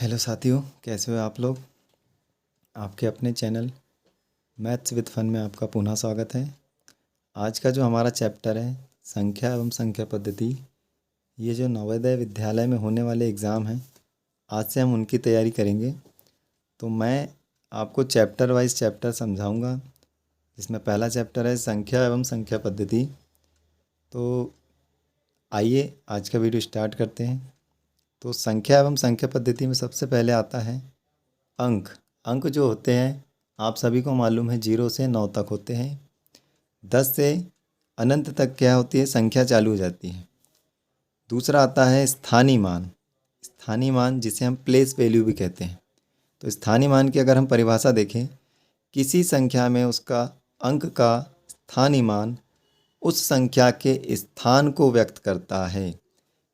Hello साथियों, कैसे हो आप लोग। आपके अपने चैनल मैथ्स विद फन में आपका पुनः स्वागत है। आज का जो हमारा चैप्टर है संख्या एवं संख्या पद्धति, ये जो नवोदय विद्यालय में होने वाले एग्ज़ाम हैं, आज से हम उनकी तैयारी करेंगे। तो मैं आपको चैप्टर वाइज चैप्टर समझाऊंगा, जिसमें पहला चैप्टर है संख्या एवं संख्या पद्धति। तो आइए आज का वीडियो स्टार्ट करते हैं। तो संख्या एवं संख्या पद्धति में सबसे पहले आता है अंक। अंक जो होते हैं आप सभी को मालूम है 0 से 9 तक होते हैं। 10 से अनंत तक क्या होती है, संख्या चालू हो जाती है। दूसरा आता है स्थानीय मान। स्थानीय मान जिसे हम प्लेस वैल्यू भी कहते हैं। तो स्थानीय मान की अगर हम परिभाषा देखें, किसी संख्या में उसका अंक का स्थानीय मान उस संख्या के स्थान को व्यक्त करता है।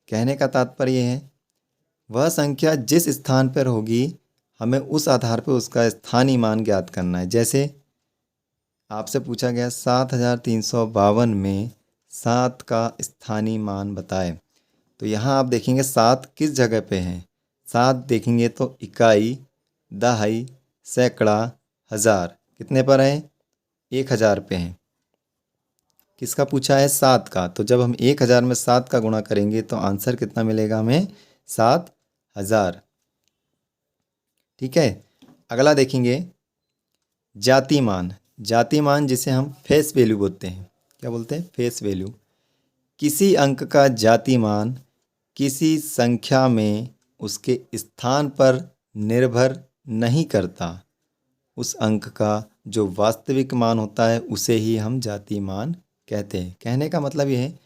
कहने का तात्पर्य है वह संख्या जिस स्थान पर होगी हमें उस आधार पर उसका स्थानीय मान ज्ञात करना है। जैसे आपसे पूछा गया 7352 में 7 का स्थानीय मान बताएं। तो यहाँ आप देखेंगे 7 किस जगह पे है। 7 देखेंगे तो इकाई, दहाई, सैकड़ा, हज़ार कितने पर है, 1000 पे हैं। किसका पूछा है, 7 का। तो जब हम 1000 में 7 का गुणा करेंगे तो आंसर कितना मिलेगा हमें, 7000। ठीक है। अगला देखेंगे जाति मान। जाति मान जिसे हम फेस वैल्यू बोलते हैं। क्या बोलते हैं, फेस वैल्यू। किसी अंक का जाति मान किसी संख्या में उसके स्थान पर निर्भर नहीं करता। उस अंक का जो वास्तविक मान होता है उसे ही हम जाति मान कहते हैं। कहने का मतलब ये है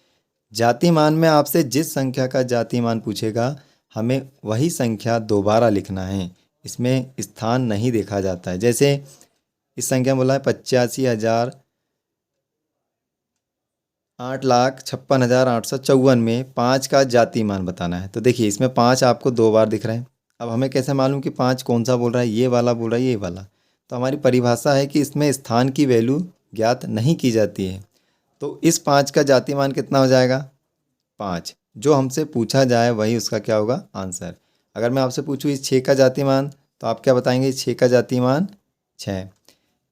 जाति मान में आपसे जिस संख्या का जाति मान पूछेगा हमें वही संख्या दोबारा लिखना है, इसमें स्थान नहीं देखा जाता है। जैसे इस संख्या में बोला है 85,000 8,56,854 में 5 का जाति मान बताना है। तो देखिए इसमें 5 आपको 2 बार दिख रहा है। अब हमें कैसे मालूम कि 5 कौन सा बोल रहा है, ये वाला बोल रहा है, ये वाला। तो हमारी परिभाषा है कि इसमें स्थान की वैल्यू ज्ञात नहीं की जाती है। तो इस 5 का जाति मान कितना हो जाएगा, 5। जो हमसे पूछा जाए वही उसका क्या होगा, आंसर। अगर मैं आपसे पूछूँ इस 6 का जाति मान तो आप क्या बताएंगे, इस 6 का जाति मान 6।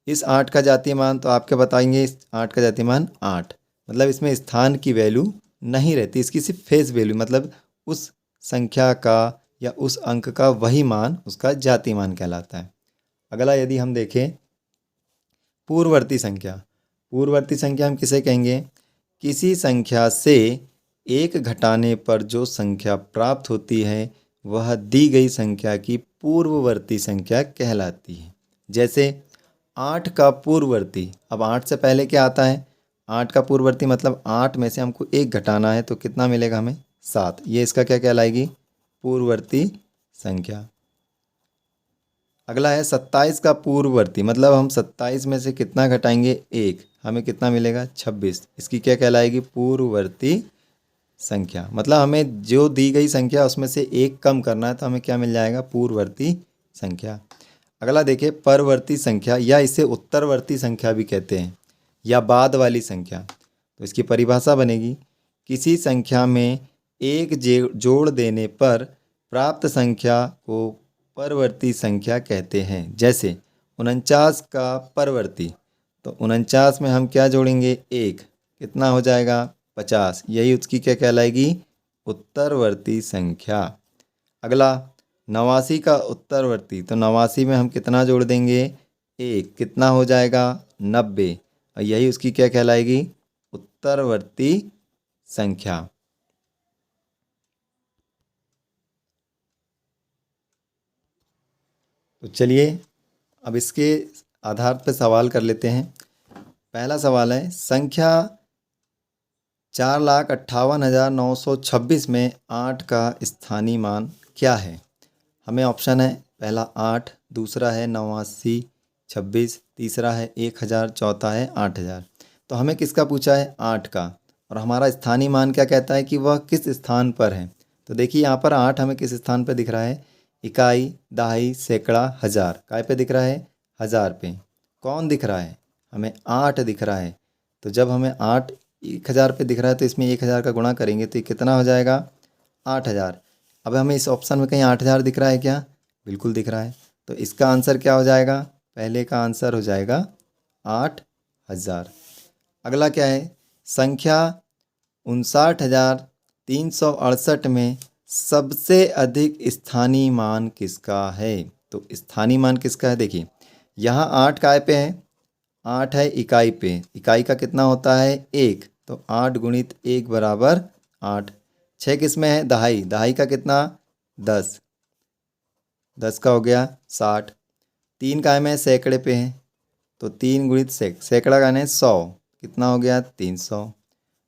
इस 8 का जाति मान तो आप क्या बताएंगे, इस 8 का जाति मान 8। मतलब इसमें स्थान की वैल्यू नहीं रहती, इसकी सिर्फ फेस वैल्यू, मतलब उस संख्या का या उस अंक का वही मान उसका जाति मान कहलाता है। अगला यदि हम देखें पूर्ववर्ती संख्या। पूर्ववर्ती संख्या हम किसे कहेंगे, किसी संख्या से एक घटाने पर जो संख्या प्राप्त होती है वह दी गई संख्या की पूर्ववर्ती संख्या कहलाती है। जैसे 8 का पूर्ववर्ती, अब 8 से पहले क्या आता है, 8 का पूर्ववर्ती मतलब 8 में से हमको एक घटाना है तो कितना मिलेगा हमें, 7। ये इसका क्या कहलाएगी, पूर्ववर्ती संख्या। अगला है 27 का पूर्ववर्ती, मतलब हम 27 में से कितना घटाएंगे, 1, हमें कितना मिलेगा, 26। इसकी क्या कहलाएगी, पूर्ववर्ती संख्या। मतलब हमें जो दी गई संख्या उसमें से एक कम करना है तो हमें क्या मिल जाएगा, पूर्ववर्ती संख्या। अगला देखिए परवर्ती संख्या, या इसे उत्तरवर्ती संख्या भी कहते हैं, या बाद वाली संख्या। तो इसकी परिभाषा बनेगी किसी संख्या में एक जोड़ देने पर प्राप्त संख्या को परवर्ती संख्या कहते हैं। जैसे 49 का परवर्ती, तो 49 में हम क्या जोड़ेंगे, 1, कितना हो जाएगा, 50। यही उसकी क्या कहलाएगी, उत्तरवर्ती संख्या। अगला 89 का उत्तरवर्ती, तो 89 में हम कितना जोड़ देंगे, 1, कितना हो जाएगा, 90। और यही उसकी क्या कहलाएगी, उत्तरवर्ती संख्या। तो चलिए अब इसके आधार पर सवाल कर लेते हैं। पहला सवाल है संख्या 4,58,926 में 8 का स्थानीय मान क्या है। हमें ऑप्शन है पहला 8, दूसरा है 89, 26, तीसरा है 1000, चौथा है 8000। तो हमें किसका पूछा है, 8 का। और हमारा स्थानीय मान क्या कहता है कि वह किस स्थान पर है। तो देखिए यहाँ पर 8 हमें किस स्थान पर दिख रहा है, इकाई, दहाई, सैकड़ा, हज़ार। काय पे दिख रहा है, 1000 पे। कौन दिख रहा है, हमें 8 दिख रहा है। तो जब हमें 8 1000 पे दिख रहा है तो इसमें 1000 का गुणा करेंगे तो ये कितना हो जाएगा, 8000। अब हमें इस ऑप्शन में कहीं 8000 दिख रहा है क्या, बिल्कुल दिख रहा है। तो इसका आंसर क्या हो जाएगा? पहले का आंसर हो जाएगा 8,000। अगला क्या है? संख्या 59,368 में सबसे अधिक स्थानीय मान किसका है? तो स्थानीय मान किसका है? देखिए यहाँ 8 काय पे है? 8 है इकाई पे। इकाई का कितना होता है? 1। तो 8 गुणित 1 बराबर 8। 6 किस में है? दहाई। दहाई का कितना? 10। 10 का हो गया 60। 3 काय में है? सैकड़े पे है। तो 3 गुणित सैकड़ा का है 100। कितना हो गया? 300।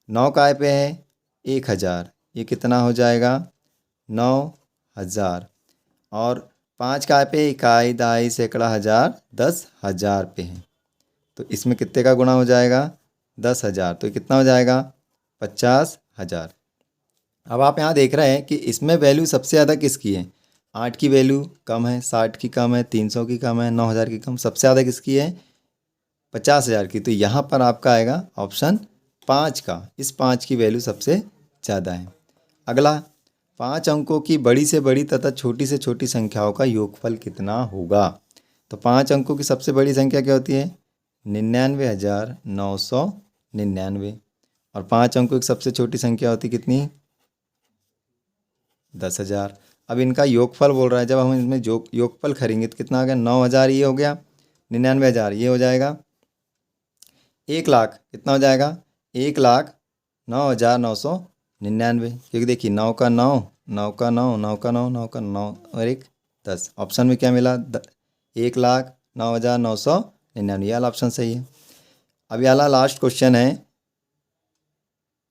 9 काय पे है? 1000। ये कितना हो जाएगा? 9,000। और 5 काय पे? इकाई, दहाई, सैकड़ा, हजार, 10,000 पे है। तो इसमें कितने का गुणा हो जाएगा? 10,000। तो ये कितना हो जाएगा? 50,000। अब आप यहाँ देख रहे हैं कि इसमें वैल्यू सबसे ज़्यादा किसकी है? 8 की वैल्यू कम है, 60 की कम है, 300 की कम है, 9,000 की कम। सबसे ज़्यादा किसकी है? 50,000 की। तो यहाँ पर आपका आएगा ऑप्शन 5 का। इस 5 की वैल्यू सबसे ज़्यादा है। अगला, 5 अंकों की बड़ी से बड़ी तथा छोटी से छोटी संख्याओं का योगफल कितना होगा? तो 5 अंकों की सबसे बड़ी संख्या क्या होती है? 99,999। और 5 अंकों की सबसे छोटी संख्या होती कितनी? 10,000। अब इनका योगफल बोल रहा है। जब हम इसमें योगफल करेंगे तो कितना आ गया? 9,000 ये हो गया, 99,000 ये हो जाएगा, 1,00,000 कितना हो जाएगा? 1,09,999। क्योंकि देखिए 9 का 9, 9 का 9, 9 का 9, 9 का 9 और 1 10। ऑप्शन में क्या मिला? 1,09,999। ये वाला ऑप्शन सही है। अब ये वाला लास्ट क्वेश्चन है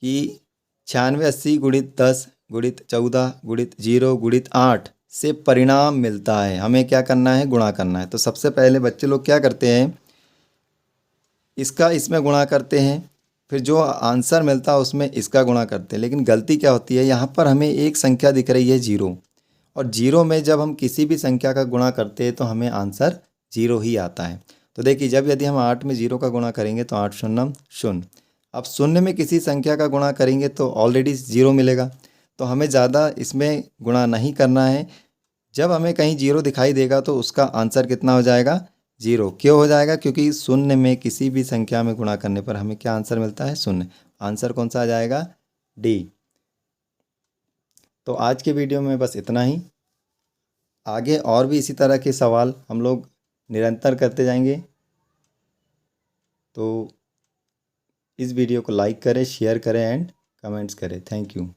कि 96 गुणित 10 गुणित 14 गुणित 0 गुणित 8 से परिणाम मिलता है। हमें क्या करना है? गुणा करना है। तो सबसे पहले बच्चे लोग क्या करते हैं? इसका इसमें गुणा करते हैं, फिर जो आंसर मिलता है उसमें इसका गुणा करते हैं। लेकिन गलती क्या होती है? यहाँ पर हमें एक संख्या दिख रही है 0, और 0 में जब हम किसी भी संख्या का गुणा करते हैं तो हमें आंसर 0 ही आता है। तो देखिए जब यदि हम 8 में 0 का गुणा करेंगे तो 8 शून्यम शून्य। अब शून्य में किसी संख्या का गुणा करेंगे तो ऑलरेडी 0 मिलेगा। तो हमें ज़्यादा इसमें गुणा नहीं करना है। जब हमें कहीं 0 दिखाई देगा तो उसका आंसर कितना हो जाएगा? 0। क्यों हो जाएगा? क्योंकि शून्य में किसी भी संख्या में गुणा करने पर हमें क्या आंसर मिलता है? शून्य। आंसर कौन सा आ जाएगा? डी। तो आज के वीडियो में बस इतना ही। आगे और भी इसी तरह के सवाल हम लोग निरंतर करते जाएंगे। तो इस वीडियो को लाइक करें, शेयर करें एंड कमेंट्स करें। Thank you.